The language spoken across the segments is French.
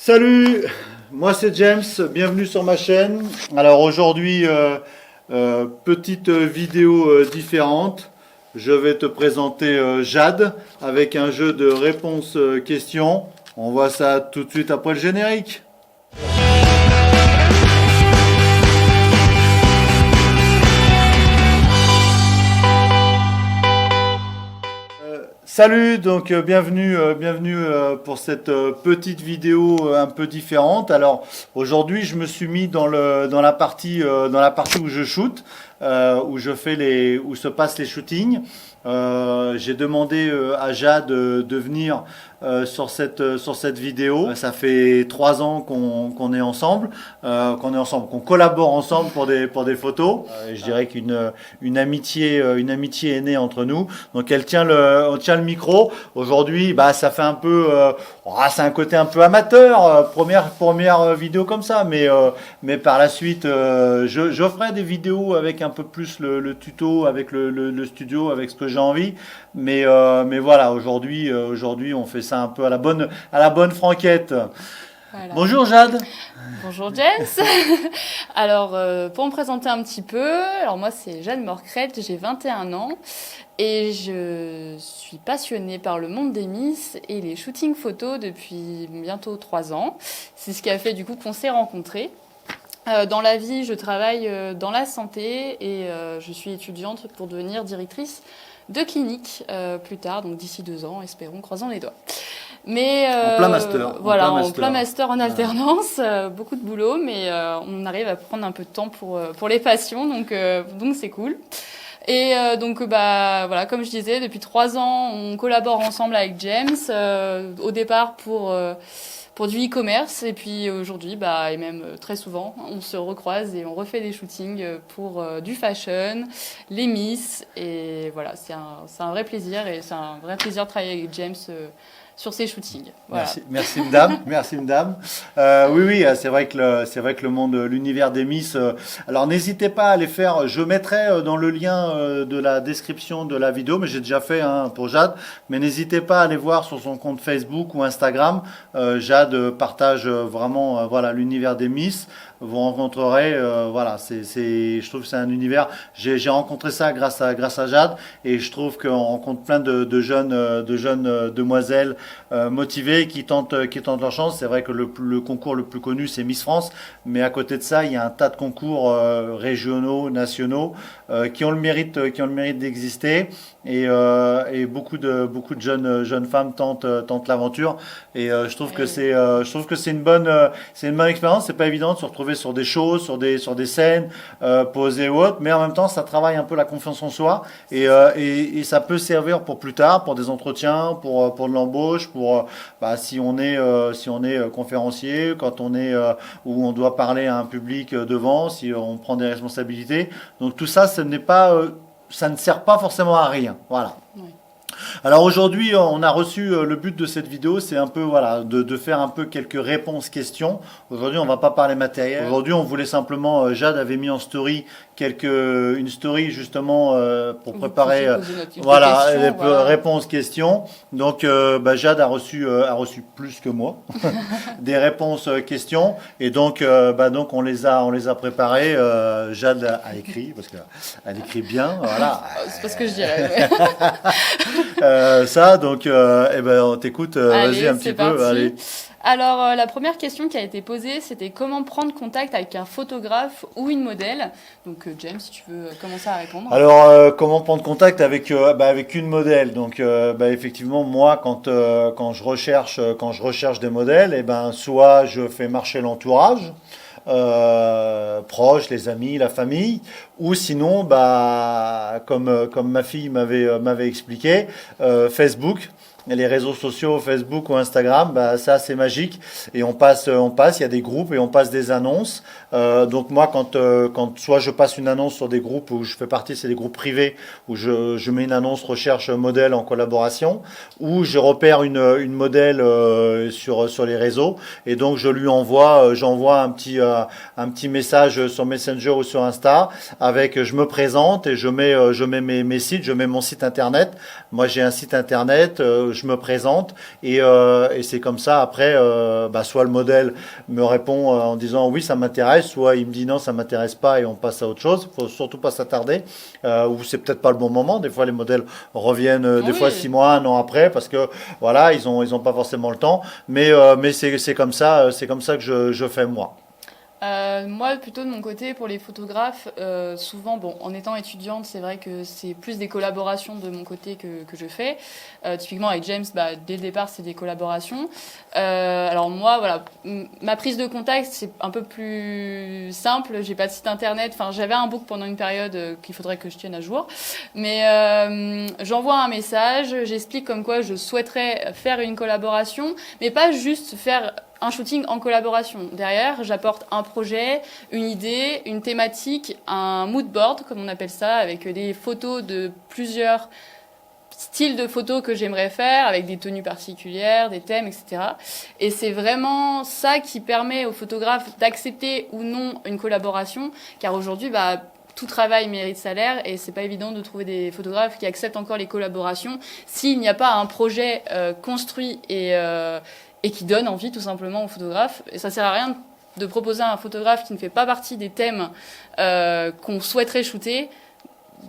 Salut, moi c'est James, bienvenue sur ma chaîne. Alors aujourd'hui, petite vidéo différente. Je vais te présenter Jade avec un jeu de réponses-questions. On voit ça tout de suite après le générique. Salut, donc bienvenue pour cette petite vidéo un peu différente. Alors aujourd'hui, je me suis mis dans la partie où je shoot, où se passent les shootings. J'ai demandé à Jade de venir sur cette vidéo. Ça fait 3 ans qu'on est ensemble, qu'on collabore ensemble pour des photos. Je dirais qu'une amitié est née entre nous. Donc on tient le micro. Aujourd'hui, ça fait un peu, c'est un côté un peu amateur. Première vidéo comme ça, mais par la suite, je ferai des vidéos avec un peu plus le tuto, avec le studio, avec ce que j'ai envie. Mais voilà, aujourd'hui, on fait ça un peu à la bonne franquette. Voilà. Bonjour Jade. Bonjour James. Alors, pour me présenter un petit peu, alors moi c'est Jade Morcrette, j'ai 21 ans et je suis passionnée par le monde des Miss et les shootings photos depuis bientôt 3 ans. C'est ce qui a fait du coup qu'on s'est rencontrés. Dans la vie, je travaille dans la santé et je suis étudiante pour devenir directrice de clinique plus tard, donc d'ici 2 ans, espérons, croisons les doigts. Mais En plein master. Voilà, en plein master en alternance, beaucoup de boulot, mais on arrive à prendre un peu de temps pour les passions, donc c'est cool. Et donc voilà, comme je disais, depuis 3 ans, on collabore ensemble avec James, au départ pour du e-commerce, et puis aujourd'hui, et même très souvent, on se recroise et on refait des shootings pour du fashion, les Miss, et voilà, c'est un vrai plaisir, et c'est un vrai plaisir de travailler avec James sur ces shootings. Voilà. Merci madame. Oui, c'est vrai que le monde, l'univers des Miss. Alors n'hésitez pas à les faire. Je mettrai dans le lien de la description de la vidéo, mais j'ai déjà fait pour Jade. Mais n'hésitez pas à aller voir sur son compte Facebook ou Instagram. Jade partage vraiment l'univers des Miss. Vous rencontrerez, je trouve que c'est un univers. J'ai rencontré ça grâce à Jade, et je trouve qu'on rencontre plein de jeunes demoiselles motivées qui tentent leur chance. C'est vrai que le concours le plus connu c'est Miss France, mais à côté de ça, il y a un tas de concours régionaux, nationaux qui ont le mérite d'exister, et beaucoup de jeunes femmes tentent l'aventure, et je trouve que c'est une bonne expérience. C'est pas évident de se retrouver sur des choses, sur des scènes posées ou autres, mais en même temps ça travaille un peu la confiance en soi, et ça peut servir pour plus tard, pour des entretiens, pour de l'embauche, pour si on est conférencier, quand on est où on doit parler à un public devant, si on prend des responsabilités. Donc tout ça, ça ne sert pas forcément à rien. Voilà. Oui. Alors aujourd'hui, on a reçu le but de cette vidéo, c'est un peu de faire un peu quelques réponses-questions. Aujourd'hui, on va pas parler matériel. Aujourd'hui, on voulait simplement, Jade avait mis en story une story justement pour préparer réponses-questions. Donc Jade a reçu plus que moi des réponses-questions, et donc on les a préparées. Jade a écrit, parce qu'elle écrit bien, voilà. C'est pas ce que je dirais. On t'écoute, vas-y un petit peu. Allez. Alors, la première question qui a été posée, c'était comment prendre contact avec un photographe ou une modèle. Donc, James, si tu veux commencer à répondre. Alors, comment prendre contact avec une modèle. Donc, effectivement, moi, quand je recherche des modèles, soit je fais marcher l'entourage, proches, les amis, la famille, ou sinon, comme ma fille m'avait expliqué, Facebook. Les réseaux sociaux, Facebook ou Instagram, ça c'est magique, et on passe, il y a des groupes et on passe des annonces. Donc moi, quand soit je passe une annonce sur des groupes où je fais partie, c'est des groupes privés où je mets une annonce recherche modèle en collaboration, ou je repère une modèle sur les réseaux, et donc j'envoie un petit message sur Messenger ou sur Insta avec, je me présente et je mets mes sites, je mets mon site internet. Moi j'ai un site internet. je me présente et c'est comme ça après, soit le modèle me répond en disant oui ça m'intéresse, soit il me dit non ça m'intéresse pas et on passe à autre chose. Faut surtout pas s'attarder, ou c'est peut-être pas le bon moment. Des fois les modèles reviennent des fois 6 mois, 1 an après parce que voilà ils ont pas forcément le temps. Mais c'est comme ça, que je fais moi. Moi, plutôt de mon côté, pour les photographes, souvent, bon, en étant étudiante, c'est vrai que c'est plus des collaborations de mon côté que je fais. Typiquement avec James, dès le départ, c'est des collaborations. Alors moi, voilà, ma prise de contact, c'est un peu plus simple. J'ai pas de site internet. Enfin, j'avais un book pendant une période qu'il faudrait que je tienne à jour. Mais j'envoie un message, j'explique comme quoi je souhaiterais faire une collaboration, mais pas juste faire un shooting en collaboration. Derrière, j'apporte un projet, une idée, une thématique, un mood board, comme on appelle ça, avec des photos de plusieurs styles de photos que j'aimerais faire, avec des tenues particulières, des thèmes, etc. Et c'est vraiment ça qui permet aux photographes d'accepter ou non une collaboration, car aujourd'hui, tout travail mérite salaire et c'est pas évident de trouver des photographes qui acceptent encore les collaborations s'il n'y a pas un projet construit et qui donne envie tout simplement aux photographes. Et ça sert à rien de proposer à un photographe qui ne fait pas partie des thèmes qu'on souhaiterait shooter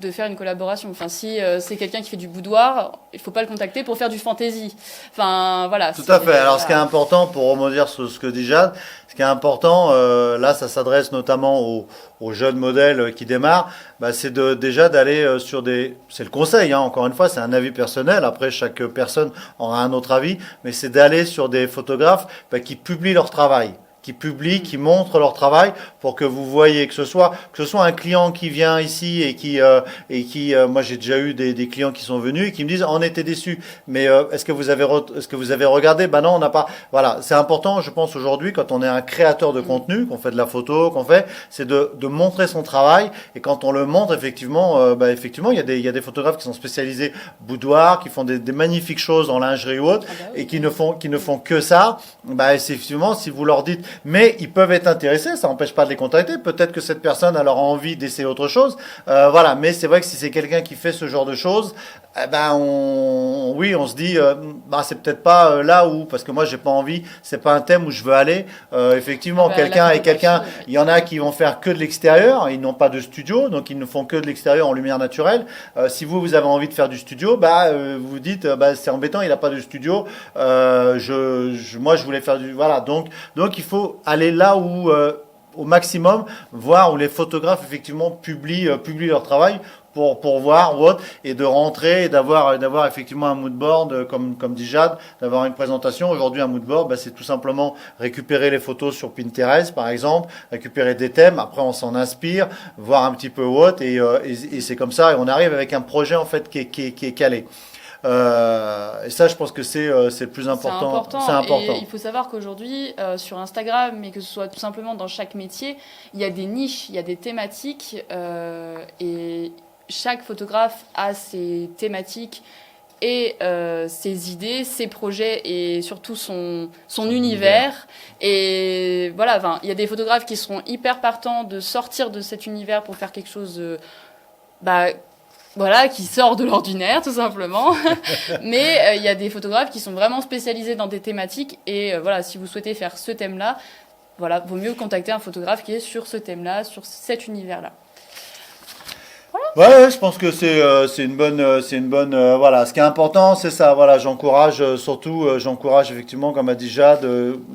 de faire une collaboration. Enfin, si c'est quelqu'un qui fait du boudoir, il faut pas le contacter pour faire du fantasy. Enfin, voilà. Tout à fait. Alors, ce qui est important, pour rebondir sur ce que dit Jade, ce qui est important, là, ça s'adresse notamment aux jeunes modèles qui démarrent, c'est déjà d'aller sur des... C'est le conseil, encore une fois, c'est un avis personnel. Après, chaque personne aura un autre avis, mais c'est d'aller sur des photographes qui publient leur travail, qui publient, qui montrent leur travail pour que vous voyez que ce soit un client qui vient ici et qui moi j'ai déjà eu des clients qui sont venus et qui me disent on était déçus, mais est-ce que vous avez regardé? Non, on n'a pas. Voilà, c'est important, je pense aujourd'hui quand on est un créateur de contenu, qu'on fait de la photo, c'est de montrer son travail, et quand on le montre effectivement, effectivement il y a des photographes qui sont spécialisés boudoir, qui font des magnifiques choses en lingerie ou autre, et qui ne font que ça. C'est effectivement, si vous leur dites, mais ils peuvent être intéressés, ça n'empêche pas de les contacter. Peut-être que cette personne a envie d'essayer autre chose. Voilà, mais c'est vrai que si c'est quelqu'un qui fait ce genre de choses, on se dit, c'est peut-être pas là où, parce que moi j'ai pas envie, c'est pas un thème où je veux aller. Effectivement, quelqu'un, il y en a qui vont faire que de l'extérieur, ils n'ont pas de studio, donc ils ne font que de l'extérieur en lumière naturelle. Si vous avez envie de faire du studio, vous vous dites, c'est embêtant, il a pas de studio. Moi je voulais faire du, voilà, donc il faut aller là où, au maximum, voir où les photographes effectivement publient leur travail pour voir ou autre, et de rentrer et d'avoir effectivement un mood board comme dit Jade, d'avoir une présentation. Aujourd'hui, un mood board, c'est tout simplement récupérer les photos sur Pinterest par exemple, récupérer des thèmes, après on s'en inspire, voir un petit peu ou autre, et c'est comme ça, et on arrive avec un projet en fait qui est calé. Et ça, je pense que c'est le plus important. C'est important. Et il faut savoir qu'aujourd'hui, sur Instagram, mais que ce soit tout simplement dans chaque métier, il y a des niches, il y a des thématiques, et chaque photographe a ses thématiques et ses idées, ses projets et surtout son univers. Et voilà, il y a des photographes qui seront hyper partants de sortir de cet univers pour faire quelque chose de... qui sort de l'ordinaire, tout simplement. Mais il y a des photographes qui sont vraiment spécialisés dans des thématiques. Et si vous souhaitez faire ce thème-là, vaut mieux contacter un photographe qui est sur ce thème-là, sur cet univers-là. Ouais, je pense que c'est une bonne voilà. Ce qui est important, c'est ça. Voilà, j'encourage effectivement, comme a dit Jade,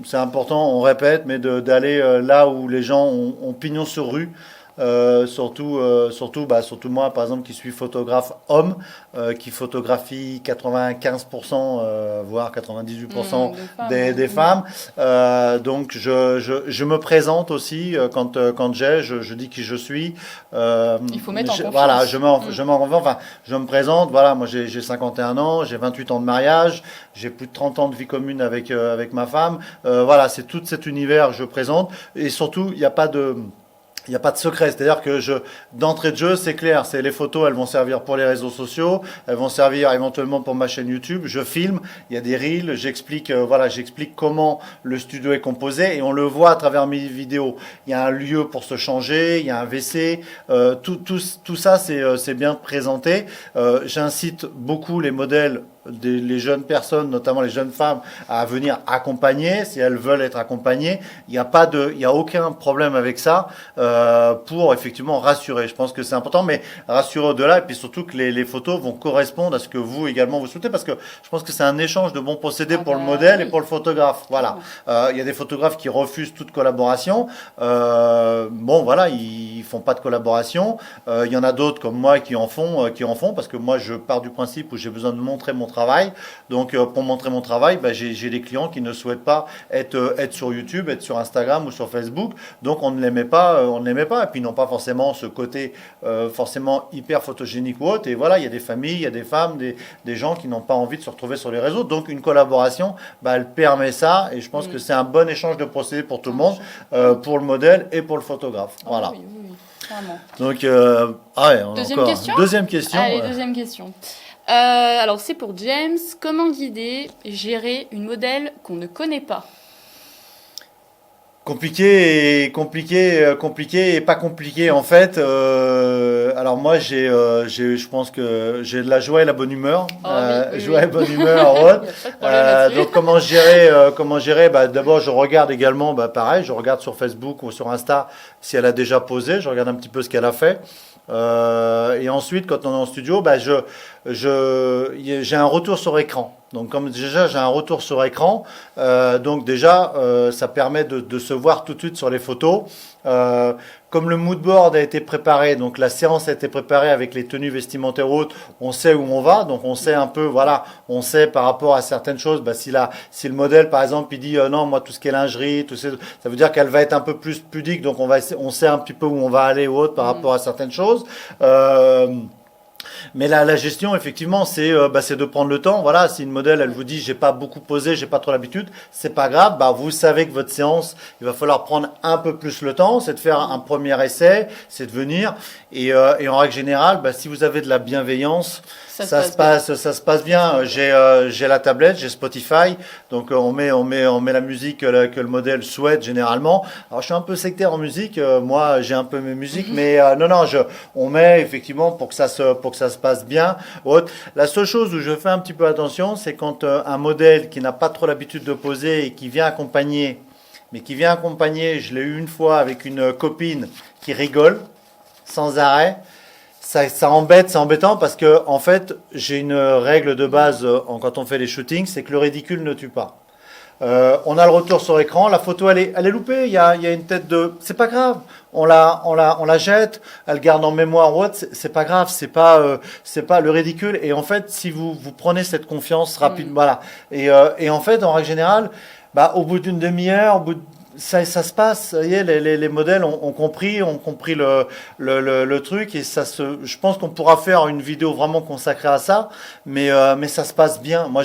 c'est important, on répète, mais d'aller là où les gens ont pignon sur rue. Surtout moi par exemple qui suis photographe homme, qui photographie 95% voire 98% des femmes, donc je me présente aussi quand je dis qui je suis, il faut mettre en confiance. Voilà, je me présente, voilà, moi j'ai 51 ans, j'ai 28 ans de mariage, j'ai plus de 30 ans de vie commune avec ma femme, voilà, c'est tout cet univers que je présente, et surtout il n'y a pas de secret, c'est-à-dire que d'entrée de jeu, c'est clair, c'est les photos, elles vont servir pour les réseaux sociaux, elles vont servir éventuellement pour ma chaîne YouTube, je filme, il y a des reels, j'explique comment le studio est composé, et on le voit à travers mes vidéos. Il y a un lieu pour se changer, il y a un WC, tout ça c'est bien présenté. J'incite beaucoup les modèles les jeunes personnes, notamment les jeunes femmes, à venir accompagner, si elles veulent être accompagnées. Il n'y a aucun problème avec ça pour effectivement rassurer. Je pense que c'est important, mais rassurer au-delà et puis surtout que les photos vont correspondre à ce que vous également vous souhaitez, parce que je pense que c'est un échange de bons procédés pour le modèle et pour le photographe. Voilà. Il y a des photographes qui refusent toute collaboration. Bon, voilà, ils font pas de collaboration. Il y en a d'autres comme moi qui en font, parce que moi je pars du principe où j'ai besoin de montrer mon travail. Donc pour montrer mon travail, j'ai des clients qui ne souhaitent pas être sur YouTube, être sur Instagram ou sur Facebook. Donc on ne les met pas, et puis ils n'ont pas forcément ce côté forcément hyper photogénique ou autre. Et voilà, il y a des familles, il y a des femmes, des gens qui n'ont pas envie de se retrouver sur les réseaux. Donc une collaboration, elle permet ça, et je pense que c'est un bon échange de procédés pour tout le monde, pour le modèle et pour le photographe. Voilà. Oui, vraiment. Donc, deuxième question. Allez, ouais. deuxième question. Alors, c'est pour James. Comment guider, gérer une modèle qu'on ne connaît pas? Compliqué et pas compliqué en fait. Alors moi je pense que j'ai de la joie et la bonne humeur. Joie et bonne humeur en haute. Donc comment gérer, d'abord je regarde également, pareil, je regarde sur Facebook ou sur Insta si elle a déjà posé, je regarde un petit peu ce qu'elle a fait. Et ensuite quand on est en studio, j'ai un retour sur écran. Donc comme déjà j'ai un retour sur écran, donc déjà ça permet de se voir tout de suite sur les photos. Comme le mood board a été préparé, donc la séance a été préparée avec les tenues vestimentaires hautes, on sait où on va, donc on sait un peu, voilà, on sait par rapport à certaines choses, si le modèle par exemple il dit non, moi tout ce qui est lingerie, ça veut dire qu'elle va être un peu plus pudique, donc on sait un petit peu où on va aller ou autre par rapport à certaines choses. Mais la gestion, effectivement, c'est de prendre le temps. Voilà, si une modèle, elle vous dit, j'ai pas beaucoup posé, j'ai pas trop l'habitude, c'est pas grave. Vous savez que votre séance, il va falloir prendre un peu plus le temps. C'est de faire un premier essai, c'est de venir. Et en règle générale, si vous avez de la bienveillance, ça se passe bien. J'ai la tablette, j'ai Spotify, donc on met la musique que le modèle souhaite généralement. Alors je suis un peu sectaire en musique, moi j'ai un peu mes musiques, mais on met effectivement pour que ça se passe bien. La seule chose où je fais un petit peu attention, c'est quand un modèle qui n'a pas trop l'habitude de poser et qui vient accompagner, je l'ai eu une fois avec une copine qui rigole sans arrêt. Ça embête, c'est embêtant parce que en fait, j'ai une règle de base quand on fait les shootings, c'est que le ridicule ne tue pas. On a le retour sur écran, la photo elle est loupée, il y a une tête de, c'est pas grave, on la jette, elle garde en mémoire ou autre, c'est pas grave, c'est pas le ridicule. Et en fait, si vous prenez cette confiance rapide, voilà. Et en fait, en règle générale, au bout d'une demi-heure, ça se passe, vous voyez, les modèles ont compris le truc, et je pense qu'on pourra faire une vidéo vraiment consacrée à ça, mais ça se passe bien. Moi,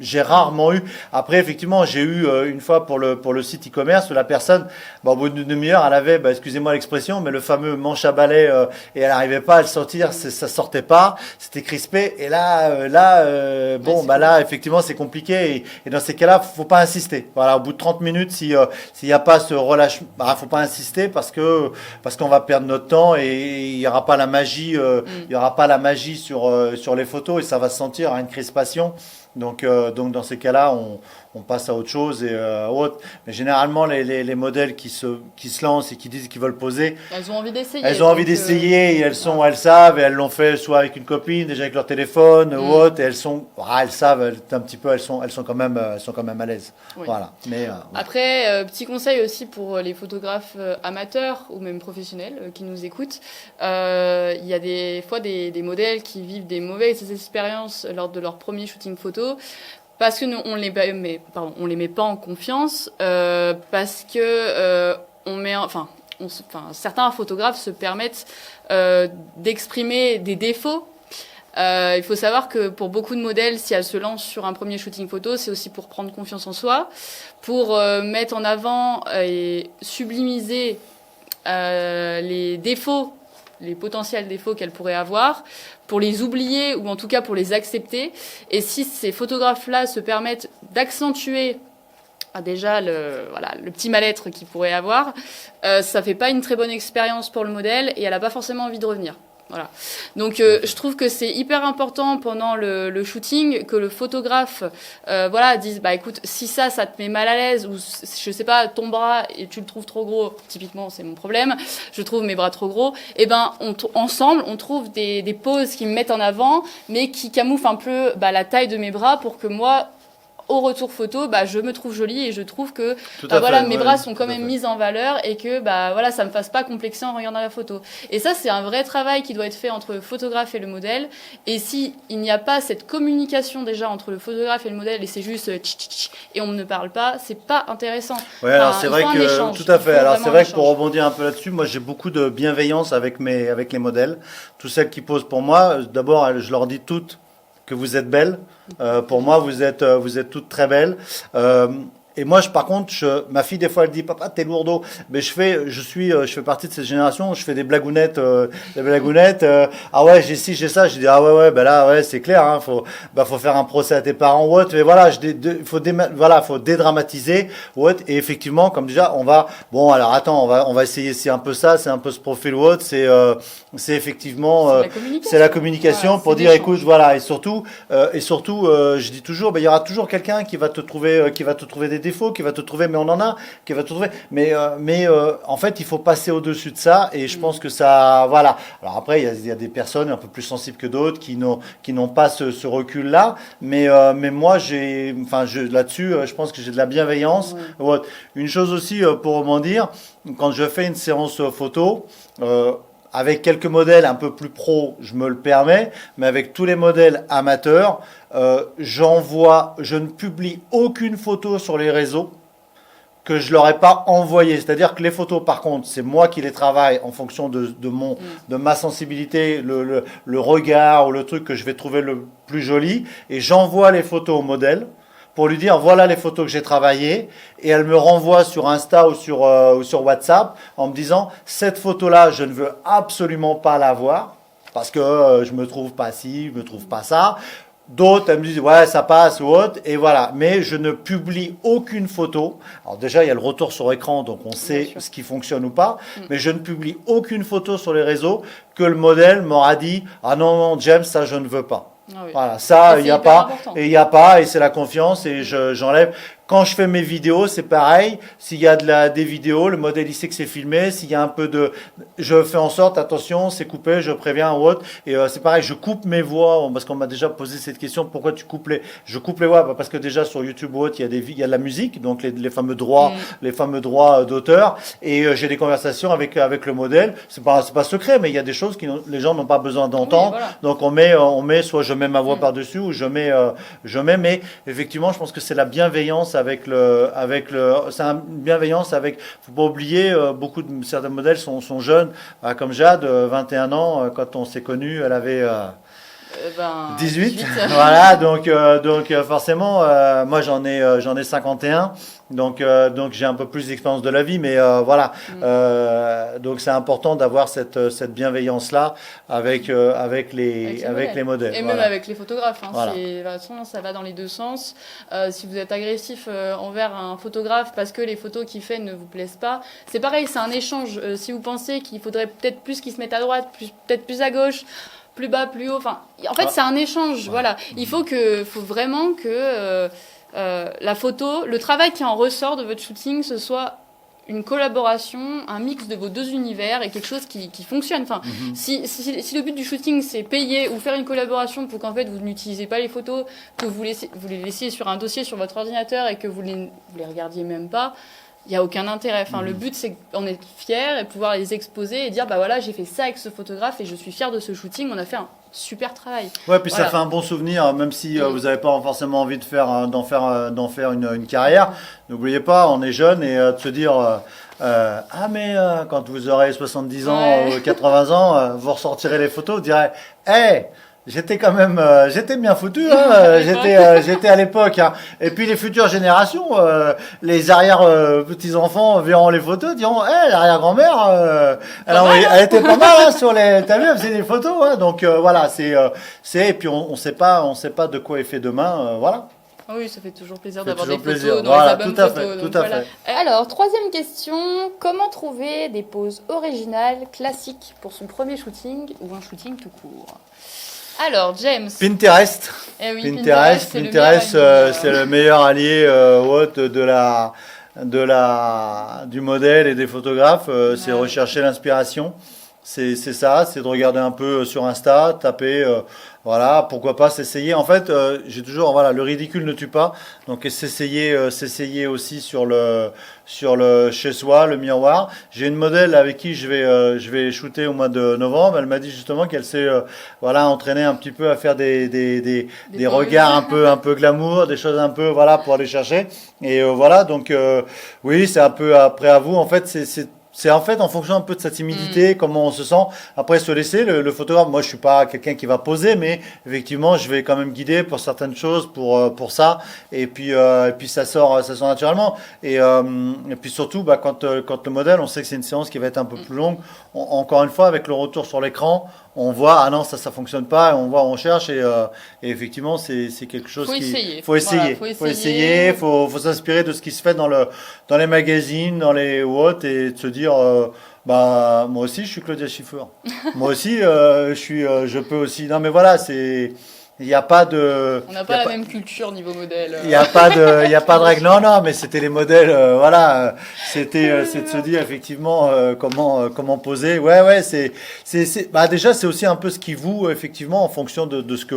j'ai rarement eu. Après, effectivement, j'ai eu une fois pour le site e-commerce où la personne, au bout d'une demi-heure, elle avait, excusez-moi l'expression, mais le fameux manche à balai et elle n'arrivait pas à le sortir, ça sortait pas, c'était crispé. Et là, effectivement, c'est compliqué. Et dans ces cas-là, faut pas insister. Voilà, au bout de 30 minutes, s'il n'y a pas ce relâchement, faut pas insister parce qu'on va perdre notre temps et il y aura pas la magie, sur les photos, et ça va se sentir une crispation. Donc dans ces cas-là, on passe à autre chose et autre. Mais généralement, les modèles qui se lancent et qui disent qu'ils veulent poser, elles ont envie d'essayer. Elles ont envie d'essayer, et elles savent, et elles l'ont fait soit avec une copine, déjà avec leur téléphone ou autre, et elles savent un petit peu, elles sont quand même à l'aise. Oui. Voilà. Mais après, petit conseil aussi pour les photographes amateurs ou même professionnels qui nous écoutent. Il y a des fois des modèles qui vivent des mauvaises expériences lors de leur premier shooting photo. Parce que nous, on les met pas en confiance, parce que certains photographes se permettent d'exprimer des défauts. Il faut savoir que pour beaucoup de modèles, si elles se lancent sur un premier shooting photo, c'est aussi pour prendre confiance en soi, pour mettre en avant et sublimiser les défauts, les potentiels défauts qu'elles pourraient avoir, pour les oublier ou en tout cas pour les accepter. Et si ces photographes-là se permettent d'accentuer déjà le petit mal-être qu'ils pourraient avoir, ça fait pas une très bonne expérience pour le modèle et elle a pas forcément envie de revenir. Voilà. Donc je trouve que c'est hyper important pendant le shooting que le photographe voilà dise bah écoute, si ça te met mal à l'aise, ou je sais pas, ton bras et tu le trouves trop gros, typiquement c'est mon problème, je trouve mes bras trop gros, et ben ensemble on trouve des poses qui me mettent en avant mais qui camouflent un peu la taille de mes bras pour que moi au retour photo, je me trouve jolie et je trouve que mes bras sont quand même mis en valeur et que voilà, ça me fasse pas complexer en regardant la photo. Et ça, c'est un vrai travail qui doit être fait entre le photographe et le modèle. Et si il n'y a pas cette communication déjà entre le photographe et le modèle et c'est juste et on ne parle pas, c'est pas intéressant. Ouais, alors c'est vrai que tout à fait. Alors c'est vrai que pour rebondir un peu là-dessus, moi j'ai beaucoup de bienveillance avec les modèles, tous celles qui posent pour moi. D'abord, je leur dis toutes que vous êtes belles. Pour moi, vous êtes toutes très belles. Et moi, par contre, ma fille, des fois, elle dit, papa, t'es lourdeau. Mais je fais partie de cette génération où je fais des blagounettes, ah ouais, j'ai ci, j'ai ça. Je dis, ah ouais, là, ouais, c'est clair, hein, faut faire un procès à tes parents ou autre. Mais voilà, faut dédramatiser ou autre. Et effectivement, comme déjà, alors attends, on va essayer, c'est un peu ça, c'est un peu ce profil ou autre. C'est effectivement, c'est la communication pour dire, écoute, voilà. Et surtout, je dis toujours, il y aura toujours quelqu'un qui va te trouver des défauts, qui va te trouver, mais on en a, qui va te trouver, mais en fait, il faut passer au-dessus de ça, et je pense que ça, voilà. Alors après, il y a des personnes un peu plus sensibles que d'autres qui n'ont pas ce recul-là, mais moi, là-dessus, je pense que j'ai de la bienveillance. Ouais. Une chose aussi, pour rebondir, quand je fais une séance photo, avec quelques modèles un peu plus pro, je me le permets, mais avec tous les modèles amateurs, je ne publie aucune photo sur les réseaux que je leur ai pas envoyé. C'est-à-dire que les photos, par contre, c'est moi qui les travaille en fonction de ma sensibilité, le regard ou le truc que je vais trouver le plus joli, et j'envoie les photos au modèle pour lui dire voilà les photos que j'ai travaillées, et elle me renvoie sur Insta ou sur WhatsApp en me disant cette photo-là, je ne veux absolument pas la voir parce que je me trouve pas ci, je me trouve pas ça. D'autres, elles me disent, ouais, ça passe ou autre, et voilà. Mais je ne publie aucune photo. Alors déjà, il y a le retour sur écran, donc on sait ce qui fonctionne ou pas. Mais je ne publie aucune photo sur les réseaux que le modèle m'aura dit, ah non, James, ça, je ne veux pas. Ah oui. Voilà, ça, il n'y a pas. Important. Et il n'y a pas, et c'est la confiance, et j'enlève. Quand je fais mes vidéos, c'est pareil. S'il y a des vidéos, le modèle il sait que c'est filmé. S'il y a un peu je fais en sorte, attention, c'est coupé, je préviens ou autre. Et c'est pareil, je coupe mes voix parce qu'on m'a déjà posé cette question. Pourquoi tu coupes je coupe les voix parce que déjà sur YouTube ou autre, il y a de la musique, donc les fameux droits, d'auteur. Et j'ai des conversations avec le modèle. C'est pas secret, mais il y a des choses que les gens n'ont pas besoin d'entendre. Oui, voilà. Donc on met, soit je mets ma voix par-dessus ou je mets. Mais effectivement, je pense que c'est la bienveillance. C'est une bienveillance avec, faut pas oublier, certains modèles sont jeunes, comme Jade, 21 ans, quand on s'est connus, elle avait 18. Voilà, donc forcément, moi j'en ai 51. Donc j'ai un peu plus d'expérience de la vie, mais voilà. Donc c'est important d'avoir cette bienveillance là avec les modèles. Et même avec les photographes. Hein. Voilà. De toute façon, ça va dans les deux sens. Si vous êtes agressif envers un photographe parce que les photos qu'il fait ne vous plaisent pas, c'est pareil, c'est un échange. Si vous pensez qu'il faudrait peut-être plus qu'il se mette à droite, peut-être plus à gauche, plus bas, plus haut. Enfin, en fait, c'est un échange. Ouais. Voilà. Il faut vraiment que la photo, le travail qui en ressort de votre shooting, ce soit une collaboration, un mix de vos deux univers et quelque chose qui fonctionne. Enfin, si le but du shooting c'est payer ou faire une collaboration pour qu'en fait vous n'utilisez pas les photos, que vous les laissiez sur un dossier sur votre ordinateur et que vous les regardiez même pas, il n'y a aucun intérêt. Enfin, le but, c'est qu'on est fiers et pouvoir les exposer et dire, bah voilà, j'ai fait ça avec ce photographe et je suis fier de ce shooting. On a fait un super travail. Ouais, puis voilà. Ça fait un bon souvenir, même si vous n'avez pas forcément envie d'en faire une carrière. N'oubliez pas, on est jeune et de se dire, mais quand vous aurez 70 ans ou 80 ans, vous ressortirez les photos, vous direz, hey, j'étais quand même, j'étais bien foutu, hein, j'étais à l'époque, hein. Et puis les futures générations, les arrière petits enfants verront les photos, diront, l'arrière-grand-mère, elle était pas mal hein, sur les, t'as vu, elle faisait des photos, hein. Donc voilà, et puis on sait pas de quoi est fait demain, voilà. Ah oui, ça fait toujours plaisir Ça fait d'avoir des toujours photos plaisir. dans Voilà, les albums tout à photos. fait, donc tout à voilà. fait. Alors, troisième question, comment trouver des poses originales, classiques pour son premier shooting ou un shooting tout court? Alors, James. Pinterest. Eh oui, Pinterest, c'est le meilleur ami, c'est le meilleur allié du modèle et des photographes. C'est Ouais. rechercher l'inspiration. C'est ça, c'est de regarder un peu sur Insta, taper, voilà, pourquoi pas s'essayer. En fait, j'ai toujours, voilà, le ridicule ne tue pas, donc s'essayer aussi sur le chez soi, le miroir. J'ai une modèle avec qui je vais shooter au mois de novembre. Elle m'a dit justement qu'elle s'est, voilà, entraînée un petit peu à faire des Des regards poses. un peu glamour, des choses un peu, voilà, pour aller chercher. Et voilà, donc oui, c'est un peu après à vous. En fait, c'est en fait en fonction un peu de sa timidité, comment on se sent. Après, se laisser, le photographe, moi je suis pas quelqu'un qui va poser, mais effectivement, je vais quand même guider pour certaines choses, pour ça. Et puis ça sort naturellement. Et puis surtout, bah, quand le modèle, on sait que c'est une séance qui va être un peu plus longue. Encore une fois, avec le retour sur l'écran, on voit, ah non, ça fonctionne pas, et on voit, on cherche, et effectivement, c'est quelque chose Faut qui, essayer. faut essayer, Voilà, faut essayer, faut s'inspirer de ce qui se fait dans les magazines, dans les ou autres, et de se dire, bah, moi aussi, je suis Claudia Schiffer. Moi aussi, je peux aussi. Non, mais voilà, il n'y a pas de, On n'a il y pas a la pas- même culture niveau modèle. il n'y a pas de règle. Non, non, mais c'était les modèles. Voilà, c'est de se dire effectivement comment poser. Ouais, ouais, bah déjà c'est aussi un peu ce qui vous effectivement en fonction de ce que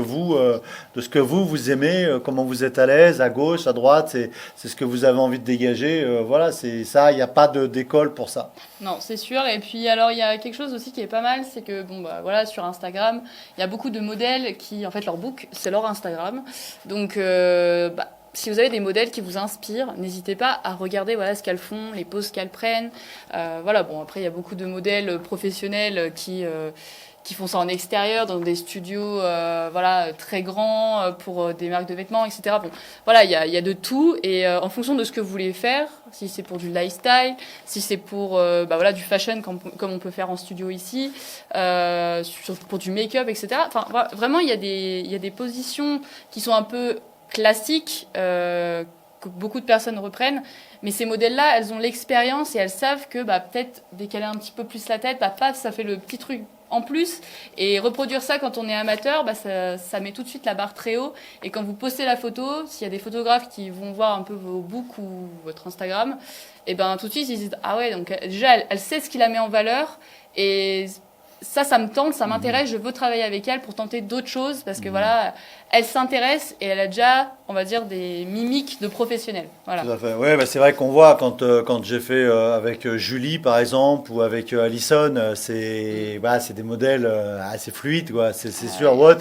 vous aimez, comment vous êtes à l'aise, à gauche, à droite. C'est ce que vous avez envie de dégager. Voilà, c'est ça. Il n'y a pas d'école pour ça. Non, c'est sûr. Et puis alors il y a quelque chose aussi qui est pas mal, c'est que bon bah voilà sur Instagram, il y a beaucoup de modèles qui en fait leur book c'est leur Instagram. Donc bah, si vous avez des modèles qui vous inspirent, n'hésitez pas à regarder voilà ce qu'elles font, les poses qu'elles prennent. Voilà bon après il y a beaucoup de modèles professionnels qui font ça en extérieur, dans des studios voilà, très grands pour des marques de vêtements, etc. Bon, voilà, il y a de tout. Et en fonction de ce que vous voulez faire, si c'est pour du lifestyle, si c'est pour bah, voilà, du fashion comme on peut faire en studio ici, pour du make-up, etc. Enfin, vraiment, il y a des positions qui sont un peu classiques, que beaucoup de personnes reprennent. Mais ces modèles-là, elles ont l'expérience et elles savent que bah, peut-être décaler un petit peu plus la tête, bah, paf, ça fait le petit truc en plus. Et reproduire ça quand on est amateur, bah, ça met tout de suite la barre très haut. Et quand vous postez la photo, s'il y a des photographes qui vont voir un peu vos books ou votre Instagram, et ben tout de suite ils disent ah ouais, donc déjà elle sait ce qui la met en valeur. Et ça me tente, ça m'intéresse, je veux travailler avec elle pour tenter d'autres choses parce que voilà, elle s'intéresse et elle a déjà, on va dire, des mimiques de professionnels. Voilà. Tout à fait. Ouais, bah, c'est vrai qu'on voit quand j'ai fait avec Julie par exemple ou avec Alison, c'est des modèles assez fluides quoi. C'est sûr, ouais,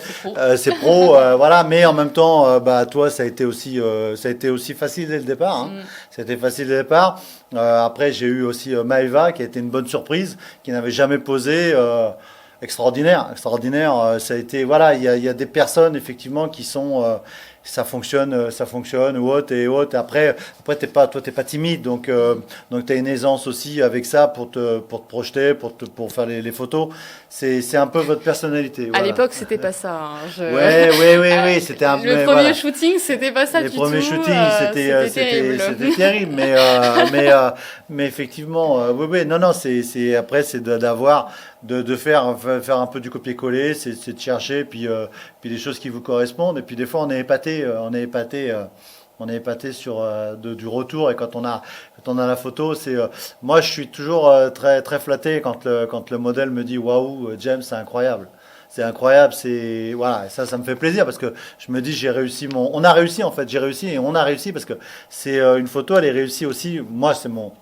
c'est pro, voilà. Mais en même temps, bah toi, ça a été aussi facile dès le départ. Hein. C'était facile dès le départ. Après, j'ai eu aussi Maëva qui a été une bonne surprise, qui n'avait jamais posé. Extraordinaire, extraordinaire. Ça a été, voilà, il y a des personnes effectivement qui sont, ça fonctionne ou autre et autre. Après t'es pas timide, donc t'as une aisance aussi avec ça pour te projeter, pour faire les photos. C'est un peu votre personnalité. À Voilà. l'époque, c'était pas ça. Hein. Ouais, c'était un peu. Le premier shooting, c'était pas ça du tout. Les premiers shootings, c'était terrible. Mais effectivement, oui, non, après, c'est d'avoir, de faire un peu du copier-coller, c'est de chercher, puis des choses qui vous correspondent. Et puis des fois, on est épaté sur du retour. Et quand on a la photo, moi, je suis toujours très très flatté quand le modèle me dit waouh, James, c'est incroyable. C'est incroyable, voilà, ça me fait plaisir parce que je me dis on a réussi en fait, j'ai réussi et on a réussi parce que c'est une photo, elle est réussie aussi. Moi, c'est mon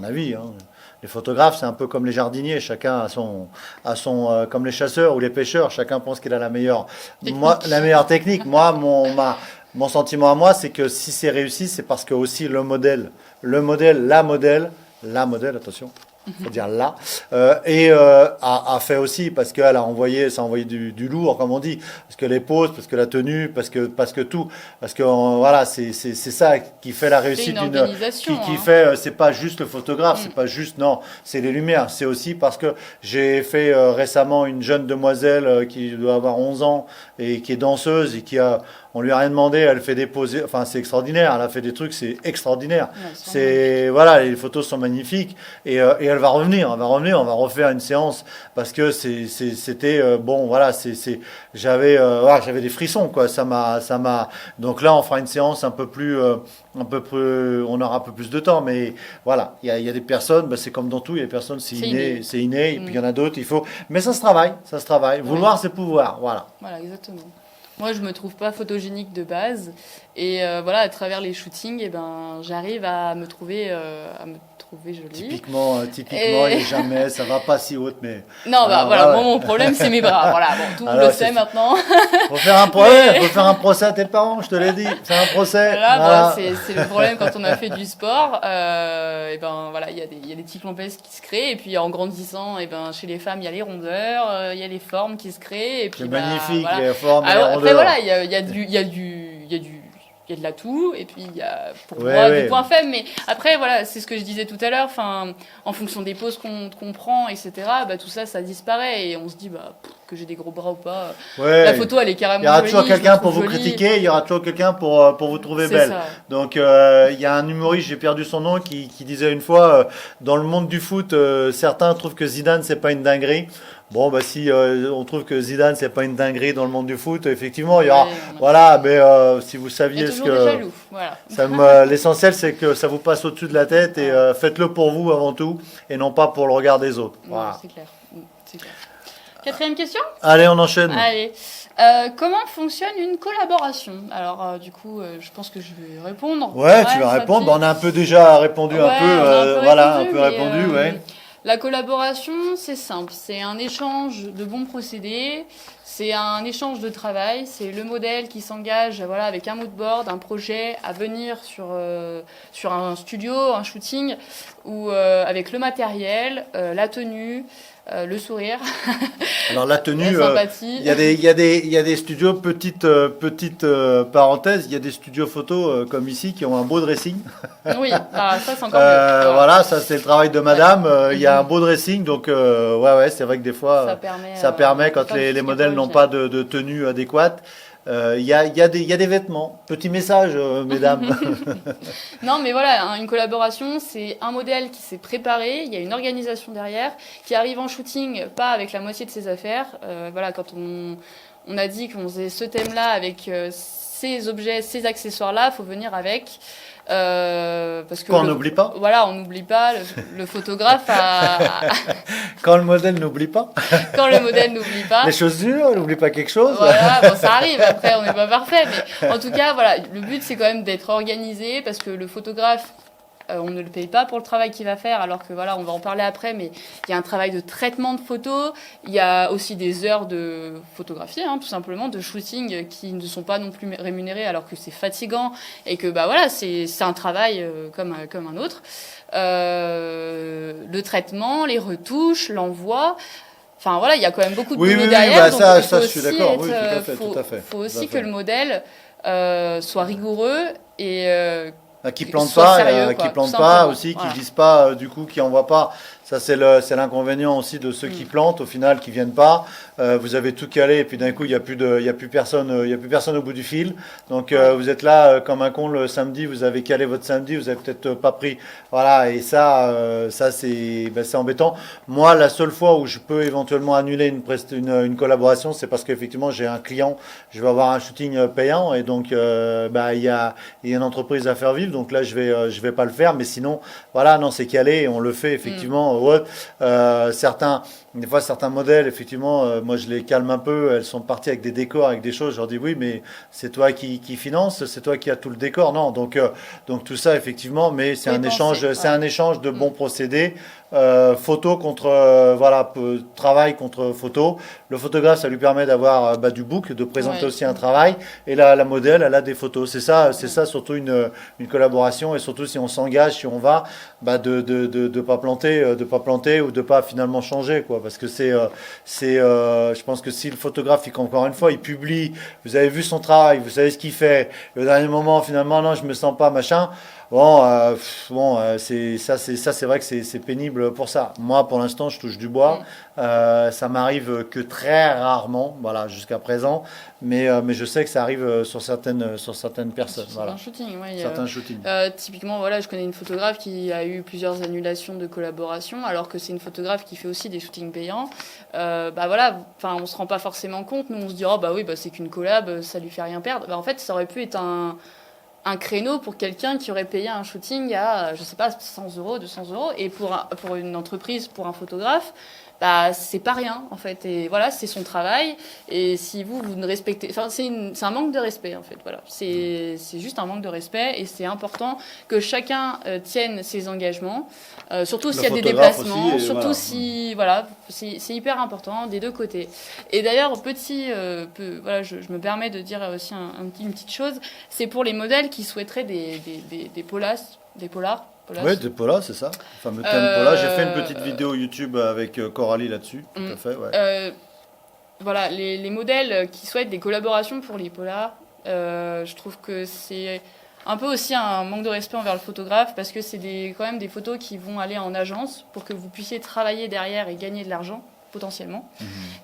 avis. Hein. Les photographes, c'est un peu comme les jardiniers, chacun a son comme les chasseurs ou les pêcheurs, chacun pense qu'il a la meilleure technique. Moi, mon sentiment à moi, c'est que si c'est réussi, c'est parce que aussi la modèle, attention. C'est-à-dire là, a fait aussi parce qu'elle a envoyé du lourd comme on dit, parce que les poses, parce que la tenue, parce que tout, parce que voilà, c'est ça qui fait la réussite d'une organisation. Qui fait, c'est pas juste le photographe, c'est pas juste non, c'est les lumières, c'est aussi parce que j'ai fait récemment une jeune demoiselle qui doit avoir 11 ans et qui est danseuse et qui a on lui a rien demandé, elle fait des poses, enfin c'est extraordinaire, elle a fait des trucs, c'est extraordinaire. Ouais, C'est voilà, les photos sont magnifiques et elle va revenir, on va refaire une séance parce que c'était bon voilà, j'avais des frissons quoi, ça m'a donc là on fera une séance on aura un peu plus de temps mais voilà, il y a des personnes, bah, c'est comme dans tout, il y a des personnes c'est inné et puis il y en a d'autres, mais ça se travaille, ça se travaille. Vouloir c'est pouvoir, voilà. Voilà, exactement. Moi, je me trouve pas photogénique de base, et voilà, à travers les shootings, eh ben, j'arrive à me trouver jolie. Typiquement, Et- il n'y a jamais, ça va pas si haute, mais Non, bah alors, voilà, ouais. moi, mon problème, c'est mes bras. Voilà, bon, tout le monde Alors, le sait maintenant. faut faire un procès, faut faire un procès à tes parents, je te l'ai dit, faire un procès. Voilà, Voilà. bon, c'est le problème quand on a fait du sport. Et ben voilà, il y a des petits clampesses qui se créent, et puis en grandissant, et ben chez les femmes, il y a les rondeurs, il y a les formes qui se créent, et puis C'est bah, magnifique, voilà. les formes et les Alors, après rondeurs. voilà, il y a de l'atout, et puis il y a pour Ouais, moi ouais. du point faible, mais après voilà, c'est ce que je disais tout à l'heure, enfin, en fonction des poses qu'on prend, etc., bah, tout ça, ça disparaît, et on se dit bah, que j'ai des gros bras ou pas. Ouais. La photo, elle est carrément Il y aura jolie, toujours je me quelqu'un pour trouve vous jolie. critiquer, il y aura toujours quelqu'un pour vous trouver C'est belle. ça. Donc il y a un humoriste, j'ai perdu son nom, qui disait une fois, dans le monde du foot, certains trouvent que Zidane c'est pas une dinguerie. Bon bah si on trouve que Zidane c'est pas une dinguerie dans le monde du foot, effectivement il y aura, Ouais, voilà, mais si vous Il y saviez a ce toujours des que jaloux, voilà. l'essentiel c'est que ça vous passe au-dessus de la tête et faites-le pour vous avant tout et non pas pour le regard des autres. Ouais, Voilà. c'est clair. C'est clair. Quatrième question. Allez, on enchaîne. Allez. Comment fonctionne une collaboration? Alors, du coup, je pense que je vais répondre. Ouais, tu vas répondre. Sophie. Bah, on a un peu déjà répondu un Ouais, peu, on a un peu voilà, répondu, un peu mais, répondu, ouais. La collaboration, c'est simple. C'est un échange de bons procédés. C'est un échange de travail. C'est le modèle qui s'engage, voilà, avec un mood board, un projet, à venir sur un studio, un shooting, ou avec le matériel, la tenue, le sourire, Alors la tenue, la sympathie. il y a des studios, petite parenthèse, il y a des studios photo comme ici qui ont un beau dressing. Oui, bah, ça c'est encore mieux. Voilà, ça c'est le travail de madame. Il y a un beau dressing, donc ouais, c'est vrai que des fois, Ça permet, quand de les faire modèles du n'ont ski pas de tenue adéquate. Il y a des vêtements. Petit message, mesdames. Non, mais voilà, hein, une collaboration, c'est un modèle qui s'est préparé, il y a une organisation derrière, qui arrive en shooting, pas avec la moitié de ses affaires. Voilà, quand on a dit qu'on faisait ce thème-là avec ces objets, ces accessoires-là, faut venir avec. Parce que Quand on n'oublie pas. Voilà, on n'oublie pas. Le photographe Quand le modèle n'oublie pas. quand le modèle n'oublie pas. Les chaussures, il n'oublie pas quelque chose. Voilà, bon, ça arrive. Après, on n'est pas parfait, mais en tout cas, voilà, le but c'est quand même d'être organisé parce que le photographe, on ne le paye pas pour le travail qu'il va faire, alors que voilà, on va en parler après, mais il y a un travail de traitement de photos, il y a aussi des heures de photographie, hein, tout simplement, de shooting qui ne sont pas non plus rémunérées, alors que c'est fatigant et que bah voilà, c'est un travail comme un autre. Le traitement, les retouches, l'envoi. Enfin voilà, il y a quand même beaucoup de boulot derrière. Bah, donc ça, il faut je suis aussi d'accord. être, Oui, tout à fait, faut, tout à fait. faut tout aussi à fait. que le modèle soit rigoureux et Qui plante soit pas, sérieux, quoi, qui tout plante pas simplement. aussi, Voilà. qui disent pas, du coup, qui envoient pas. Ça, c'est l'inconvénient aussi de ceux qui plantent, au final, qui viennent pas. Vous avez tout calé, et puis d'un coup, il y a plus personne au bout du fil. Donc, vous êtes là, comme un con le samedi, vous avez calé votre samedi, vous avez peut-être pas pris. Voilà, et ça, c'est embêtant. Moi, la seule fois où je peux éventuellement annuler une collaboration, c'est parce qu'effectivement, j'ai un client, je vais avoir un shooting payant, et donc, il y a une entreprise à faire vivre, donc là, je vais pas le faire, mais sinon, voilà, non, c'est calé, et on le fait effectivement. Des fois, certains modèles, effectivement, moi je les calme un peu. Elles sont parties avec des décors, avec des choses. Je leur dis oui, mais c'est toi qui finance, c'est toi qui as tout le décor. Non, donc tout ça, effectivement, mais c'est Oui, un penser, échange, ouais. c'est un échange de bons procédés. Photo contre travail contre photo. Le photographe, ça lui permet d'avoir du book, de présenter Ouais. aussi un travail. Et la modèle, elle a des photos. C'est ça surtout une collaboration. Et surtout si on s'engage, si on va, de pas planter ou de pas finalement changer, quoi. Parce que je pense que si le photographe, encore une fois, il publie, vous avez vu son travail, vous savez ce qu'il fait. Le dernier moment, finalement, non, je me sens pas, machin. C'est vrai que c'est pénible pour ça. Moi, pour l'instant, je touche du bois. Ça m'arrive que très rarement, voilà, jusqu'à présent. Mais je sais que ça arrive sur certaines personnes. Sur Voilà. certains shootings, ouais, Certains shootings. typiquement, voilà, je connais une photographe qui a eu plusieurs annulations de collaboration, alors que c'est une photographe qui fait aussi des shootings payants. Bah voilà, enfin, on se rend pas forcément compte. Nous, on se dit, oh bah oui, bah c'est qu'une collab, ça lui fait rien perdre. Bah, en fait, ça aurait pu être un créneau pour quelqu'un qui aurait payé un shooting à, je sais pas, 100 euros, 200 euros. Et pour une entreprise, pour un photographe, bah, c'est pas rien, en fait. Et voilà, c'est son travail. Et si vous ne respectez, enfin, c'est un manque de respect, en fait. Voilà. C'est juste un manque de respect. Et c'est important que chacun tienne ses engagements. Surtout s'il y a des déplacements. Aussi, surtout voilà. si, voilà, c'est hyper important des deux côtés. Et d'ailleurs, voilà, je me permets de dire aussi une petite chose. C'est pour les modèles qui souhaiteraient des polars. Oui, des Polas, c'est ça. Le fameux thème Pola. J'ai fait une petite vidéo YouTube avec Coralie là-dessus. Tout à fait, ouais. Voilà, les modèles qui souhaitent des collaborations pour les polars, je trouve que c'est un peu aussi un manque de respect envers le photographe parce que c'est quand même des photos qui vont aller en agence pour que vous puissiez travailler derrière et gagner de l'argent, potentiellement.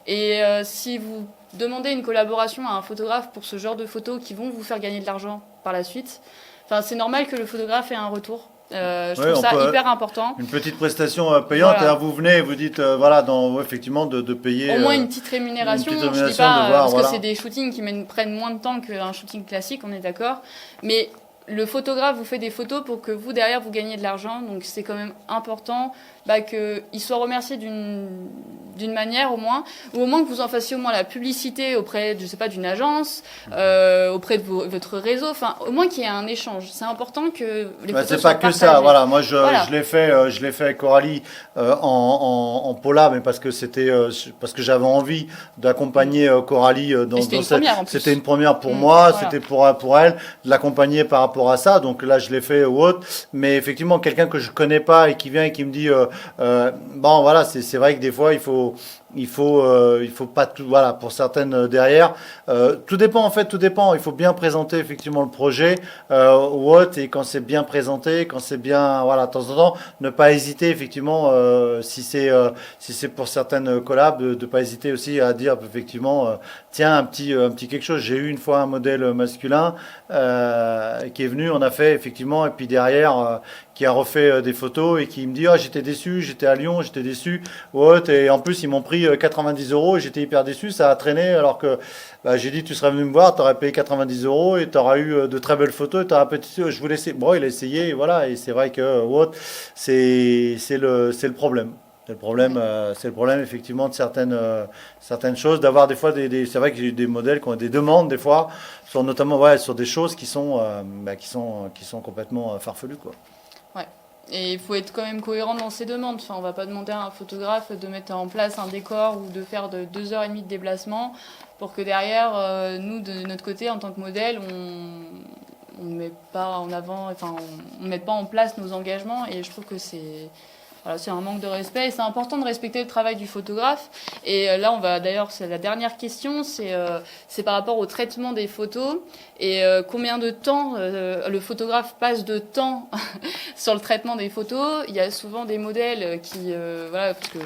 Et si vous demandez une collaboration à un photographe pour ce genre de photos qui vont vous faire gagner de l'argent par la suite, c'est normal que le photographe ait un retour. Je trouve ça hyper important. Une petite prestation payante, Voilà. et vous venez et vous dites, voilà, effectivement, de payer. Au moins une petite rémunération. Une petite Je dis rémunération pas, de voir, parce voilà. que c'est des shootings qui prennent moins de temps qu'un shooting classique, on est d'accord. Mais le photographe vous fait des photos pour que vous, derrière, vous gagnez de l'argent. Donc c'est quand même important qu'il soit remercié d'une manière au moins, ou au moins que vous en fassiez au moins la publicité auprès, je sais pas, d'une agence, auprès de votre réseau, enfin au moins qu'il y ait un échange. C'est important que les photos c'est soient pas que partagées. ça, voilà. Moi, Voilà. je l'ai fait avec Coralie en Pola, mais parce que j'avais envie d'accompagner Coralie dans C'était une cette. première, en plus. C'était une première pour moi, voilà. c'était pour elle de l'accompagner par rapport à ça. Donc là, je l'ai fait ou autre. Mais effectivement, quelqu'un que je connais pas et qui vient et qui me dit, bon, voilà, c'est vrai que des fois, il faut pas tout, voilà, pour certaines derrière. Tout dépend, en fait, tout dépend. Il faut bien présenter effectivement le projet ou autre, et quand c'est bien présenté, quand c'est bien, voilà, de temps en temps, ne pas hésiter effectivement, si c'est pour certaines collabs, de pas hésiter aussi à dire effectivement, tiens, un petit quelque chose. J'ai eu une fois un modèle masculin qui est venu, on a fait effectivement, et puis derrière, qui a refait des photos et qui me dit, ah, j'étais déçu, j'étais à Lyon, j'étais déçu, et en plus ils m'ont pris 90 euros et j'étais hyper déçu, ça a traîné, alors que j'ai dit, tu serais venu me voir, tu aurais payé 90 euros et tu auras eu de très belles photos, et je voulais essayer. Bon, il a essayé, et voilà, et c'est vrai que c'est le problème. C'est le problème effectivement de certaines choses, d'avoir des fois c'est vrai que j'ai eu des modèles qui ont des demandes des fois, notamment sur des choses qui sont complètement farfelues, quoi. Ouais. Et il faut être quand même cohérent dans ses demandes. Enfin, on va pas demander à un photographe de mettre en place un décor ou de faire 2h30 de déplacement pour que derrière, nous, de notre côté, en tant que modèle, on ne met pas en avant, enfin, on ne met pas en place nos engagements. Et je trouve que c'est un manque de respect. Et c'est important de respecter le travail du photographe. Et là, d'ailleurs, c'est la dernière question, c'est par rapport au traitement des photos. Et combien de temps le photographe passe de temps sur le traitement des photos. Il y a souvent des modèles qui... parce que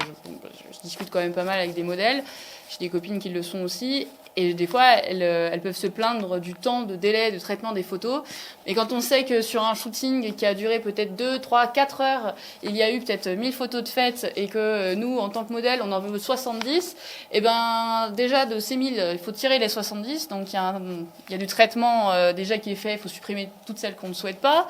je discute quand même pas mal avec des modèles. J'ai des copines qui le sont aussi. Et des fois, elles peuvent se plaindre du temps de délai de traitement des photos. Et quand on sait que sur un shooting qui a duré peut-être 2, 3, 4 heures, il y a eu peut-être 1000 photos de fête et que nous, en tant que modèle, on en veut 70, et ben déjà de ces 1000, il faut tirer les 70. Donc il y a du traitement déjà qui est fait, il faut supprimer toutes celles qu'on ne souhaite pas.